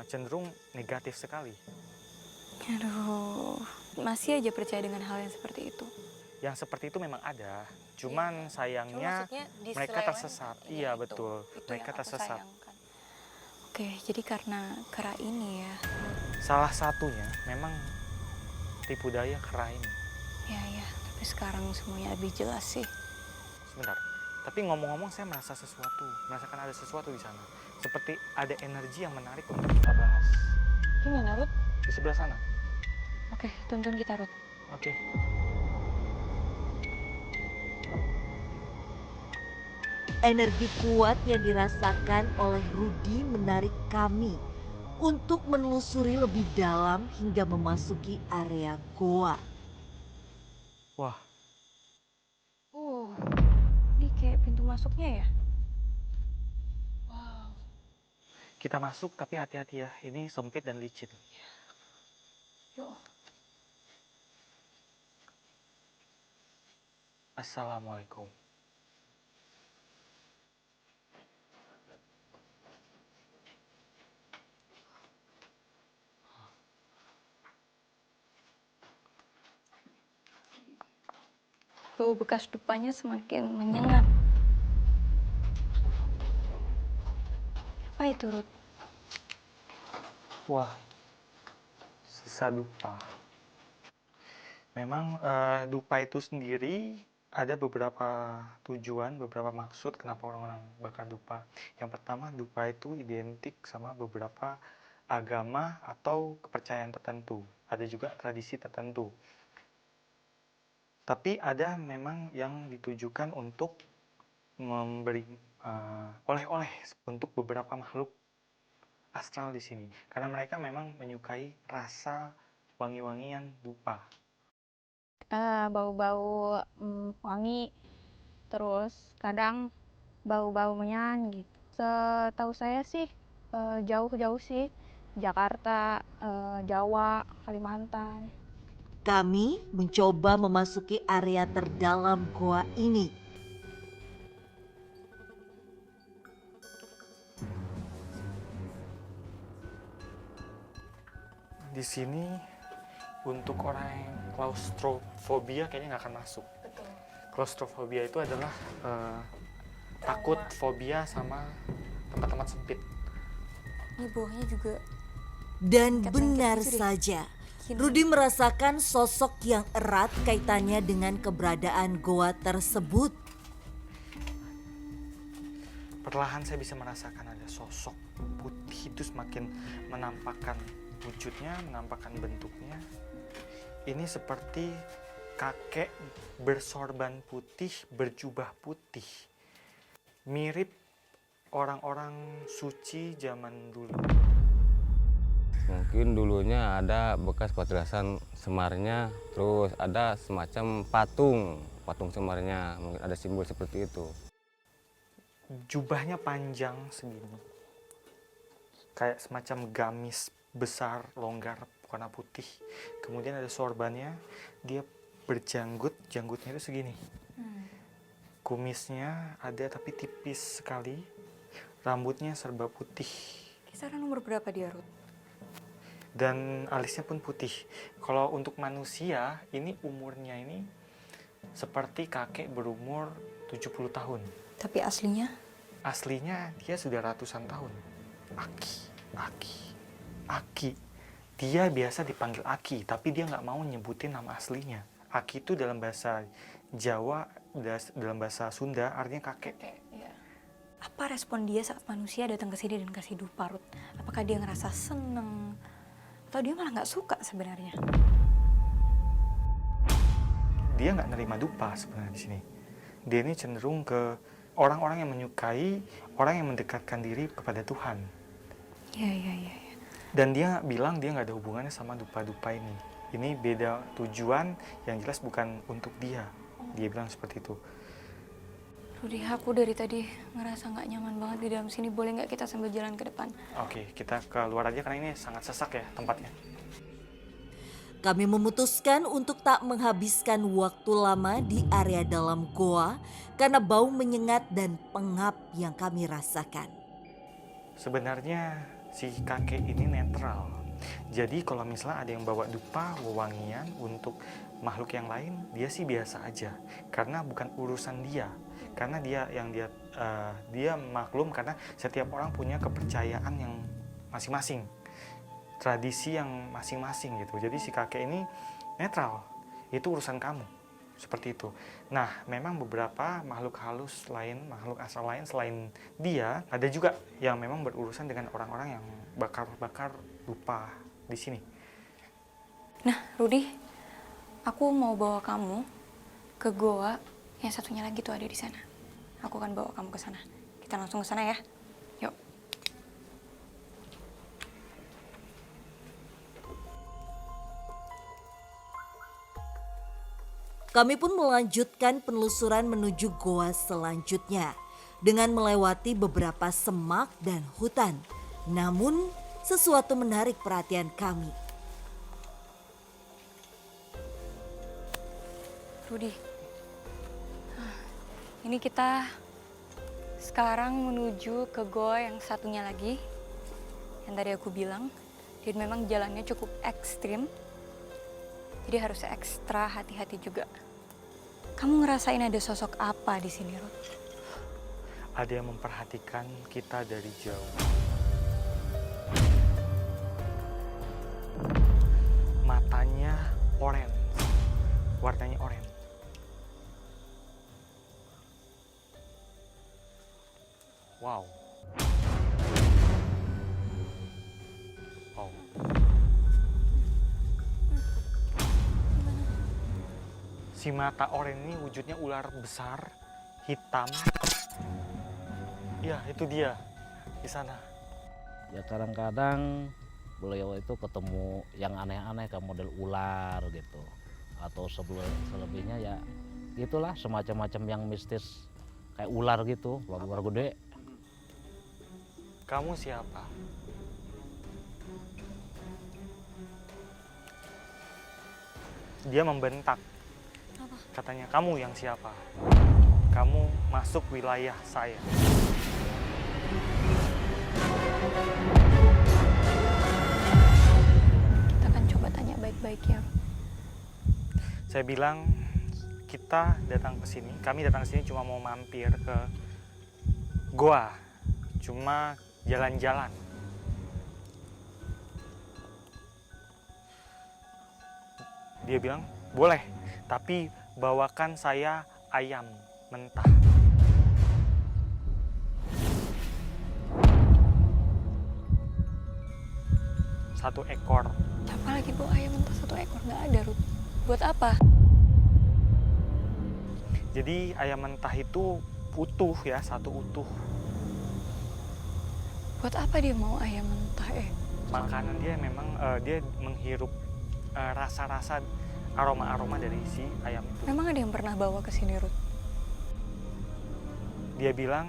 cenderung negatif sekali. Aduh, masih aja percaya dengan hal yang seperti itu. Yang seperti itu memang ada, cuman Cuma sayangnya maksudnya mereka tersesat. Iya betul, itu mereka yang aku tersesat. sayangkan. Oke, jadi karena kera ini ya. Salah satunya memang tipu daya kera ini. Ya, tapi sekarang semuanya lebih jelas sih. Sebentar, tapi ngomong-ngomong saya merasakan ada sesuatu di sana. Seperti ada energi yang menarik untuk kita bahas. Gimana, Ruth? Di sebelah sana. Oke, tuntun kita, Ruth. Oke. Energi kuat yang dirasakan oleh Rudi menarik kami untuk menelusuri lebih dalam hingga memasuki area goa. Wah, Ini kayak pintu masuknya ya? Wow. kita masuk tapi hati-hati ya. Ini sempit dan licin. Yuk. Assalamualaikum. Bau bekas dupanya semakin menyengat. Apa itu, Ruth? Wah, sisa dupa. Memang dupa itu sendiri ada beberapa tujuan, beberapa maksud kenapa orang-orang bakar dupa. Yang pertama, dupa itu identik sama beberapa agama atau kepercayaan tertentu. Ada juga tradisi tertentu. Tapi ada memang yang ditujukan untuk memberi oleh-oleh untuk beberapa makhluk astral di sini. Karena mereka memang menyukai rasa wangi-wangian dupa. Bau-bau wangi, terus kadang bau-bau menyan gitu. Setahu saya sih jauh-jauh sih, Jakarta, Jawa, Kalimantan. Kami mencoba memasuki area terdalam goa ini. Di sini untuk orang yang klaustrofobia kayaknya nggak akan masuk. Betul. Klaustrofobia itu adalah takut fobia sama tempat-tempat sempit. Ini bawahnya juga. Dan Cat benar lengket gitu deh. saja, Bikin- Rudi merasakan sosok yang erat kaitannya dengan keberadaan goa tersebut. Perlahan saya bisa merasakan ada sosok putih itu semakin menampakkan wujudnya, menampakkan bentuknya. Ini seperti kakek bersorban putih, berjubah putih. Mirip orang-orang suci zaman dulu. Mungkin dulunya ada bekas petilasan Semarnya, terus ada semacam patung Semarnya, mungkin ada simbol seperti itu. Jubahnya panjang segini. Kayak semacam gamis besar, longgar, warna putih. Kemudian ada sorbannya, dia berjanggut, janggutnya itu segini. Kumisnya ada tapi tipis sekali. Rambutnya serba putih. Kisaran umur berapa dia, Ruth? Dan alisnya pun putih. Kalau untuk manusia, ini umurnya ini seperti kakek berumur 70 tahun. Tapi aslinya? Aslinya dia sudah ratusan tahun. Aki. Dia biasa dipanggil Aki, tapi dia nggak mau nyebutin nama aslinya. Aki itu dalam bahasa Jawa, dalam bahasa Sunda artinya kakek. Iya. Apa respon dia saat manusia datang ke sini dan kasih dupa, Ruth? Apakah dia ngerasa seneng? Atau dia malah nggak suka sebenarnya? Dia nggak nerima dupa sebenarnya di sini. Dia ini cenderung ke orang-orang yang menyukai, orang yang mendekatkan diri kepada Tuhan. Iya. Dan dia bilang dia nggak ada hubungannya sama dupa-dupa ini. Ini beda tujuan, yang jelas bukan untuk dia. Dia bilang seperti itu. Rudi, aku dari tadi ngerasa nggak nyaman banget di dalam sini. Boleh nggak kita sambil jalan ke depan? Oke, kita keluar aja karena ini sangat sesak ya tempatnya. Kami memutuskan untuk tak menghabiskan waktu lama di area dalam goa karena bau menyengat dan pengap yang kami rasakan. Sebenarnya si kakek ini netral. Jadi kalau misalnya ada yang bawa dupa wewangian untuk makhluk yang lain, dia sih biasa aja, karena bukan urusan dia. Karena dia maklum, karena setiap orang punya kepercayaan yang masing-masing, tradisi yang masing-masing gitu. Jadi si kakek ini netral, itu urusan kamu, seperti itu. Nah, memang beberapa makhluk halus lain, makhluk asal lain selain dia, ada juga yang memang berurusan dengan orang-orang yang bakar-bakar dupa di sini. Nah, Rudi, aku mau bawa kamu ke goa yang satunya lagi tuh ada di sana. Aku akan bawa kamu ke sana. Kita langsung ke sana ya. Yuk. Kami pun melanjutkan penelusuran menuju goa selanjutnya dengan melewati beberapa semak dan hutan. Namun, sesuatu menarik perhatian kami. Rudi, ini kita sekarang menuju ke goa yang satunya lagi, yang tadi aku bilang. Dan memang jalannya cukup ekstrim, jadi harus ekstra hati-hati juga. Kamu ngerasain ada sosok apa di sini, Rud? Ada yang memperhatikan kita dari jauh. Matanya oranye, warnanya oranye. Wow. Wow. Si mata oranye ini wujudnya ular besar, hitam. Ya, itu dia di sana. Ya kadang-kadang beliau itu ketemu yang aneh-aneh kayak model ular gitu, atau selebihnya ya gitulah, semacam-macam yang mistis kayak ular gitu, ular gede. Kamu siapa? Dia membentak. Katanya, kamu yang siapa? Kamu masuk wilayah saya. Kita akan coba tanya baik-baik ya. Saya bilang, kita datang ke sini, kami datang ke sini cuma mau mampir ke goa. Cuma jalan-jalan. Dia bilang, boleh, tapi bawakan saya ayam mentah. Satu ekor. Siapa lagi bawa ayam mentah 1 ekor? Nggak ada, Rud. Buat apa? Jadi ayam mentah itu utuh ya, satu utuh. Buat apa dia mau ayam mentah, Makanan dia memang dia menghirup rasa-rasa aroma-aroma dari si ayam itu. Memang ada yang pernah bawa ke sini, Rud? Dia bilang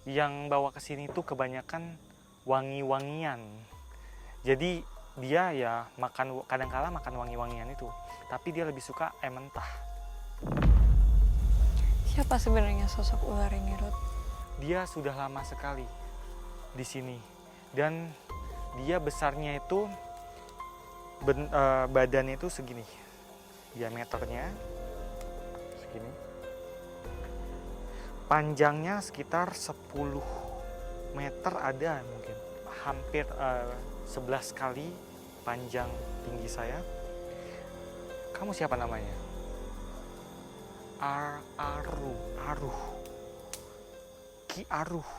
yang bawa ke sini tuh kebanyakan wangi-wangian. Jadi dia ya makan, kadang-kala makan wangi-wangian itu, tapi dia lebih suka ayam mentah. Siapa sebenarnya sosok ular ini, Rud? Dia sudah lama sekali di sini, dan dia besarnya itu badannya itu segini, diameternya segini, panjangnya sekitar 10 meter ada mungkin, hampir 11 kali panjang tinggi saya. Kamu siapa namanya? Aruh. Ki Aruh.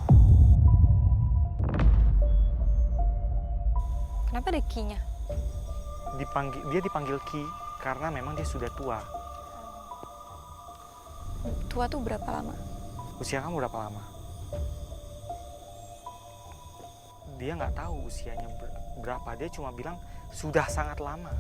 Kenapa ada Ki-nya? Dia dipanggil Ki karena memang dia sudah tua. Tua tuh berapa lama? Usia kamu berapa lama? Dia nggak tahu usianya berapa. Dia cuma bilang sudah sangat lama.